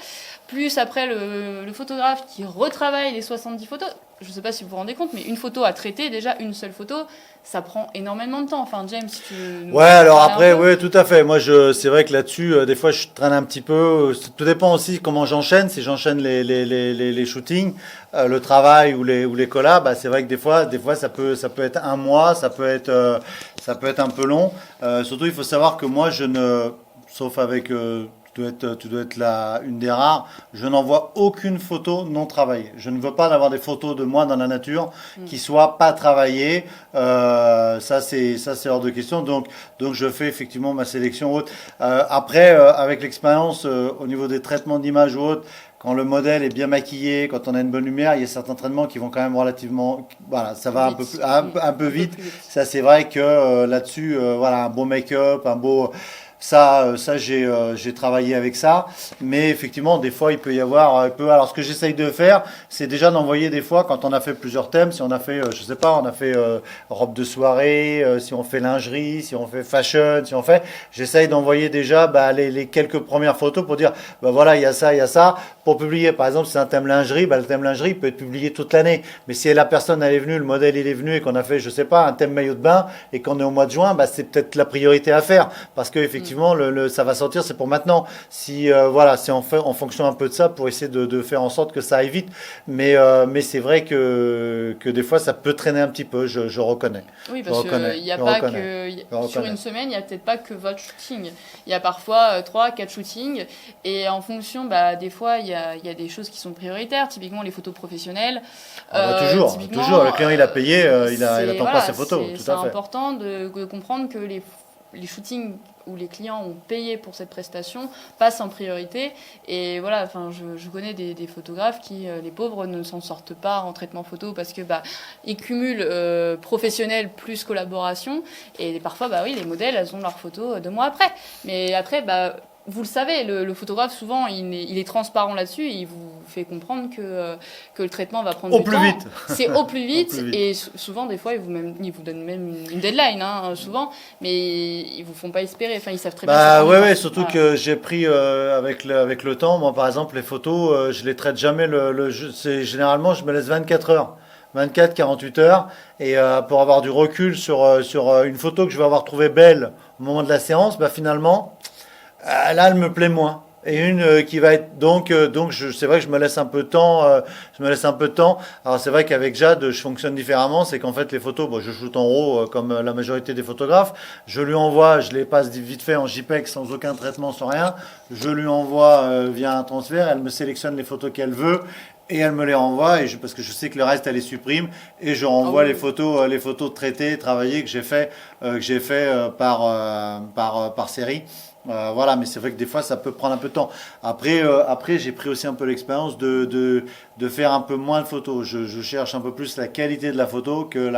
Plus après le photographe qui retravaille les 70 photos. Je ne sais pas si vous vous rendez compte, mais une photo à traiter, déjà une seule photo, ça prend énormément de temps. Enfin, James, si tu veux Ouais, alors après, oui, tout à fait. Moi, c'est vrai que là-dessus, des fois, je traîne un petit peu. Tout dépend aussi comment j'enchaîne. Si j'enchaîne les shootings, le travail ou les collabs, c'est vrai que des fois, ça peut être un mois, ça peut être un peu long. Surtout, il faut savoir que moi, sauf avec tu dois être une des rares. Je n'envoie aucune photo non travaillée. Je ne veux pas avoir des photos de moi dans la nature qui soient pas travaillées. Ça c'est hors de question. Donc je fais effectivement ma sélection haute. Après, avec l'expérience au niveau des traitements d'image ou autres, quand le modèle est bien maquillé, quand on a une bonne lumière, il y a certains traitements qui vont quand même relativement, voilà, ça va un peu vite. Ça, c'est vrai que là-dessus, voilà, un beau make-up, un beau, ça j'ai travaillé avec ça, mais effectivement des fois il peut y avoir un peu. Alors ce que j'essaye de faire, c'est déjà d'envoyer des fois quand on a fait plusieurs thèmes, si on a fait, je sais pas, on a fait robe de soirée, si on fait lingerie, si on fait fashion, si on fait, j'essaye d'envoyer déjà les quelques premières photos pour dire voilà il y a ça, pour publier. Par exemple si c'est un thème lingerie, le thème lingerie peut être publié toute l'année, mais si la personne elle est venue, le modèle il est venu et qu'on a fait je sais pas un thème maillot de bain et qu'on est au mois de juin, c'est peut-être la priorité à faire parce que effectivement ça va sortir, c'est pour maintenant. Si voilà, c'est en fonction un peu de ça pour essayer de faire en sorte que ça aille vite. Mais c'est vrai que des fois ça peut traîner un petit peu. Je reconnais. Oui, parce qu'il n'y a pas que sur une semaine, il n'y a peut-être pas que votre shooting. Il y a parfois 3-4 shootings et en fonction, des fois il y a des choses qui sont prioritaires. Typiquement les photos professionnelles. Toujours. Le client il a payé, il attend pas ses photos. Tout à fait. C'est important de comprendre que les shootings où les clients ont payé pour cette prestation passent en priorité. Et voilà, enfin, je connais des photographes qui, les pauvres, ne s'en sortent pas en traitement photo parce que ils cumulent professionnel plus collaboration. Et parfois, oui, les modèles, elles ont leurs photos 2 mois après. Mais après, vous le savez, le photographe, souvent, il est transparent là-dessus et il vous fait comprendre que le traitement va prendre du temps. Vite. C'est au plus vite. Et souvent, des fois, ils vous donnent même une deadline, souvent, mais ils vous font pas espérer. Enfin, ils savent très bien. Ouais, surtout que j'ai pris avec le temps. Moi, par exemple, les photos, je les traite jamais. Généralement, je me laisse 24 heures. 24-48 heures et pour avoir du recul sur une photo que je vais avoir trouvée belle au moment de la séance, finalement là, elle me plaît moins. Et une qui va être donc c'est vrai que je me laisse un peu de temps. Alors c'est vrai qu'avec Jade, je fonctionne différemment. C'est qu'en fait les photos, je shoot en RAW comme la majorité des photographes. Je lui envoie, je les passe vite fait en JPEG sans aucun traitement, sans rien. Je lui envoie via un transfert. Elle me sélectionne les photos qu'elle veut. Et elle me les renvoie parce que je sais que le reste elle les supprime et je renvoie les photos traitées, travaillées que j'ai fait par série. Voilà, mais c'est vrai que des fois ça peut prendre un peu de temps. Après j'ai pris aussi un peu l'expérience de faire un peu moins de photos. Je cherche un peu plus la qualité de la photo que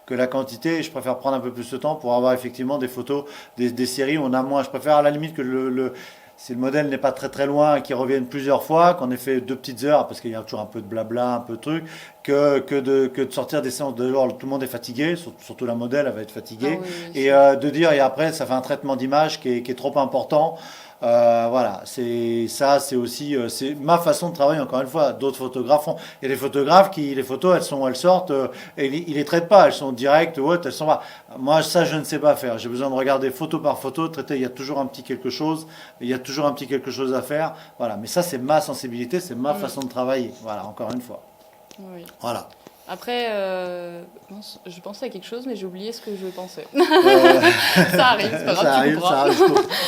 la quantité. Et je préfère prendre un peu plus de temps pour avoir effectivement des photos, des séries où on a moins. Je préfère à la limite que si le modèle n'est pas très très loin, qu'il revienne plusieurs fois, qu'on ait fait 2 petites heures, parce qu'il y a toujours un peu de blabla, un peu de truc, que de sortir des séances de jour, tout le monde est fatigué, surtout la modèle, elle va être fatiguée, et de dire, et après ça fait un traitement d'image qui est trop important. Voilà, c'est aussi c'est ma façon de travailler. Encore une fois, d'autres photographes font. Il y a des photographes qui les photos elles sortent et ils les traitent pas, elles sont directes ou autres, elles sont pas. Moi ça je ne sais pas faire. J'ai besoin de regarder photo par photo, traiter. Il y a toujours un petit quelque chose, à faire. Voilà, mais ça c'est ma sensibilité, c'est ma façon de travailler. Voilà, encore une fois. Oui. Voilà. Après, je pensais à quelque chose, mais j'ai oublié ce que je pensais. Ça arrive, c'est pas grave, ça arrive.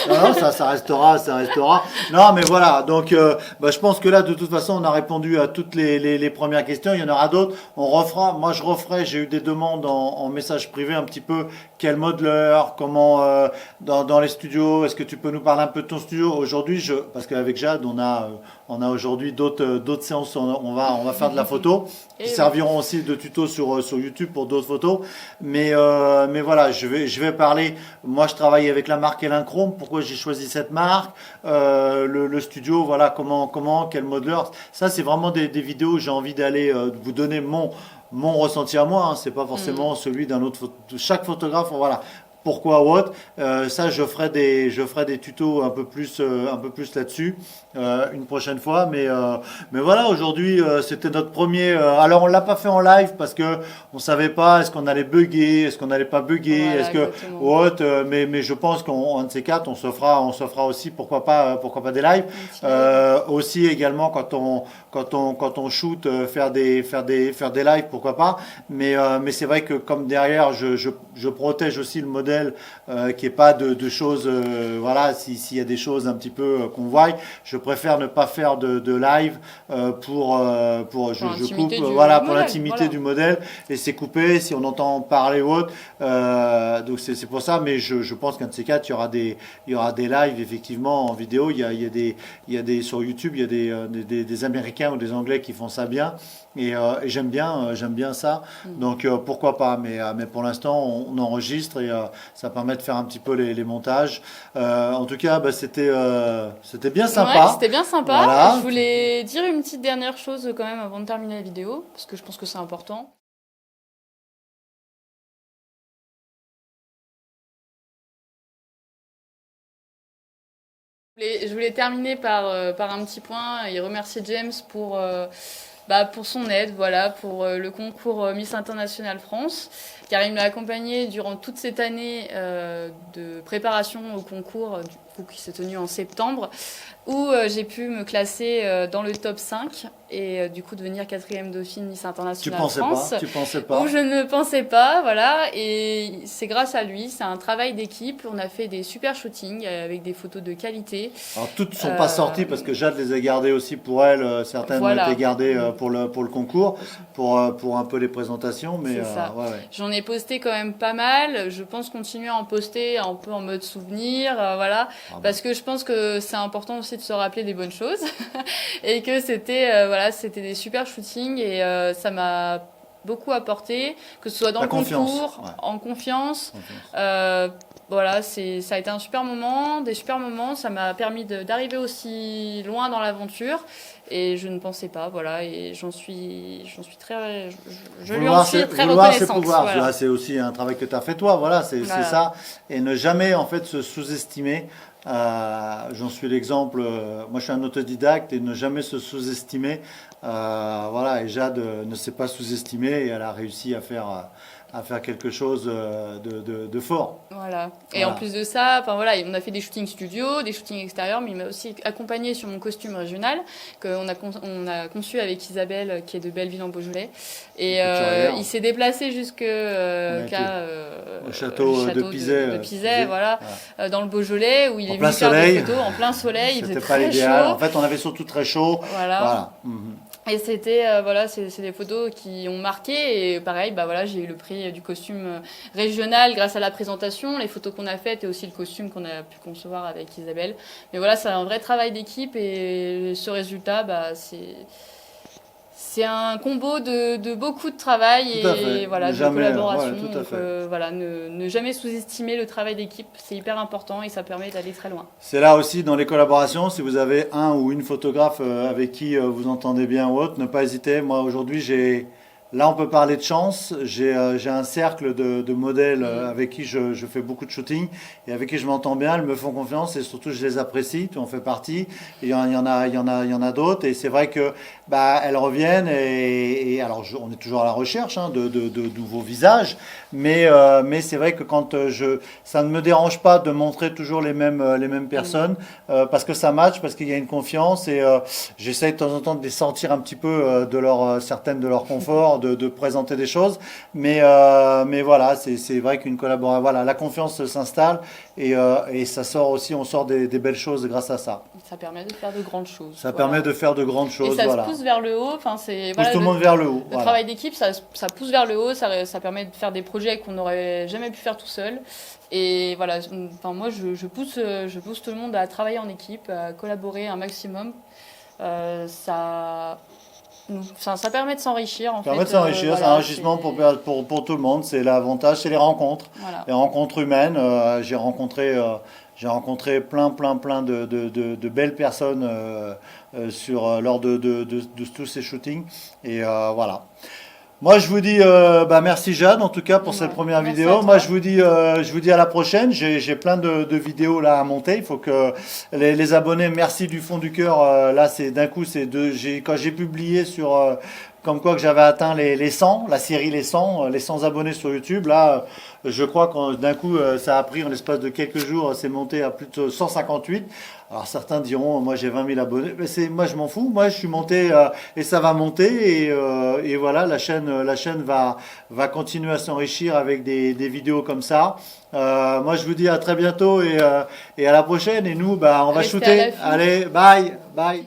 Non, ça restera. Non, mais voilà. Donc, je pense que là, de toute façon, on a répondu à toutes les premières questions. Il y en aura d'autres. On refera. Moi, je referai. J'ai eu des demandes en message privé un petit peu. Quel modeler, comment dans les studios. Est-ce que tu peux nous parler un peu de ton studio aujourd'hui? Parce qu'avec Jade, on a aujourd'hui d'autres séances. On va faire de la photo qui serviront aussi de tutos sur YouTube pour d'autres photos, mais voilà, je vais parler. Moi, je travaille avec la marque Elinchrom. Pourquoi j'ai choisi cette marque, le studio, voilà, quel modeler. Ça, c'est vraiment des vidéos où j'ai envie d'aller vous donner mon ressenti à moi. C'est pas forcément celui d'un autre. Chaque photographe, voilà. Pourquoi ou autre, ça je ferai des tutos un peu plus là-dessus une prochaine fois, mais voilà, aujourd'hui c'était notre premier. Alors on l'a pas fait en live parce que on savait pas est-ce qu'on allait bugger, est-ce qu'on n'allait pas bugger, voilà, ou autre, mais je pense qu'un de ces quatre on se fera aussi pourquoi pas des lives. Aussi également quand on shoot, faire des lives, pourquoi pas. Mais c'est vrai que comme derrière, je protège aussi le modèle, qu'il n'y ait pas de choses, voilà, s'il y a des choses un petit peu qu'on voit, je préfère ne pas faire de live je coupe, voilà, pour l'intimité voilà. du modèle, et c'est coupé si on entend parler ou autre. Donc c'est pour ça, mais je pense qu'un de ces quatre, il y aura des lives effectivement en vidéo. Il y a des sur YouTube, il y a des Américains ou des Anglais qui font ça bien. Et j'aime bien ça. Donc pourquoi pas. Mais pour l'instant, on enregistre et ça permet de faire un petit peu les montages. En tout cas, bah, c'était bien sympa. Ouais, c'était bien sympa. Voilà. Je voulais dire une petite dernière chose quand même avant de terminer la vidéo, parce que je pense que c'est important. Je voulais terminer par un petit point et remercier James pour son aide, voilà, pour le concours Miss International France, car il m'a accompagné durant toute cette année de préparation au concours, du coup, qui s'est tenu en septembre, où j'ai pu me classer dans le top 5 et du coup devenir 4e dauphine Miss International France. Tu pensais pas. Où je ne pensais pas, voilà, et c'est grâce à lui, c'est un travail d'équipe. On a fait des super shootings avec des photos de qualité. Alors toutes ne sont pas sorties parce que Jade les a gardées aussi pour elle. Certaines voilà. ont été gardées pour le concours, pour un peu les présentations. Mais c'est ça. Ouais. J'en ai posté quand même pas mal. Je pense continuer à en poster un peu en mode souvenir, voilà, parce que je pense que c'est important aussi de se rappeler des bonnes choses et que c'était voilà, c'était des super shootings et ça m'a beaucoup apporté, que ce soit dans le concours, en confiance. Voilà, ça a été un super moment, des super moments. Ça m'a permis d'arriver aussi loin dans l'aventure. Et je ne pensais pas, voilà, et j'en suis très, je lui en suis très reconnaissante. Voilà. C'est aussi un travail que tu as fait toi, voilà, c'est ça. Et ne jamais en fait se sous-estimer. J'en suis l'exemple. Moi, je suis un autodidacte et ne jamais se sous-estimer. Voilà, et Jade ne s'est pas sous-estimée et elle a réussi à faire quelque chose de fort. Voilà. Et en plus de ça, enfin voilà, on a fait des shootings studio, des shootings extérieurs, mais il m'a aussi accompagné sur mon costume régional qu'on a conçu avec Isabelle, qui est de Belleville en Beaujolais. Et il s'est déplacé jusqu'au château de Pizet, voilà, dans le Beaujolais, où il est venu faire des photos en plein soleil. Il faisait très chaud. En fait, on avait surtout très chaud. Voilà. Et c'était voilà, c'est des photos qui ont marqué et pareil, bah voilà, j'ai eu le prix du costume régional grâce à la présentation, les photos qu'on a faites et aussi le costume qu'on a pu concevoir avec Isabelle. Mais voilà, c'est un vrai travail d'équipe et ce résultat, bah c'est un combo de beaucoup de travail et voilà, de collaboration. Donc voilà, ne jamais sous-estimer le travail d'équipe, c'est hyper important et ça permet d'aller très loin. C'est là aussi dans les collaborations, si vous avez un ou une photographe avec qui vous entendez bien ou autre, ne pas hésiter. Moi aujourd'hui là, on peut parler de chance. J'ai un cercle de modèles avec qui je fais beaucoup de shooting et avec qui je m'entends bien. Elles me font confiance et surtout je les apprécie. Tu en fais partie. Il y en a d'autres et c'est vrai que elles reviennent et alors on est toujours à la recherche de nouveaux visages, mais c'est vrai que quand ça ne me dérange pas de montrer toujours les mêmes personnes parce que ça match, parce qu'il y a une confiance et j'essaie de temps en temps de les sortir un petit peu certaines de leur confort. De présenter des choses, mais voilà, c'est vrai qu'une collaboration, voilà, la confiance s'installe et ça sort aussi, on sort des belles choses grâce à ça. Ça permet de faire de grandes choses. Ça permet de faire de grandes choses. Et ça se pousse vers le haut. Enfin, pousse tout le monde vers le haut. Le travail d'équipe, ça pousse vers le haut. Ça permet de faire des projets qu'on n'aurait jamais pu faire tout seul. Et voilà, enfin, moi, je pousse tout le monde à travailler en équipe, à collaborer un maximum. Ça permet de s'enrichir. Ça permet de s'enrichir, c'est un enrichissement pour tout le monde. C'est l'avantage, c'est les rencontres. Voilà. Les rencontres humaines. J'ai rencontré plein de belles personnes lors de tous ces shootings. Et voilà. Moi, je vous dis merci Jade, en tout cas, pour cette première vidéo. Moi, je vous dis à la prochaine. J'ai plein de vidéos là à monter. Il faut que les abonnés, merci du fond du cœur. Là, c'est d'un coup, quand j'ai publié comme quoi que j'avais atteint les 100, la série les 100 abonnés sur YouTube. Là, je crois que d'un coup, ça a pris en l'espace de quelques jours, c'est monté à plus de 158. Alors certains diront, moi j'ai 20 000 abonnés, mais moi je m'en fous. Moi je suis monté et ça va monter et voilà, la chaîne va continuer à s'enrichir avec des vidéos comme ça. Moi je vous dis à très bientôt et à la prochaine. Et nous, bah, on va Restez à shooter. l'affût. Allez, bye, bye.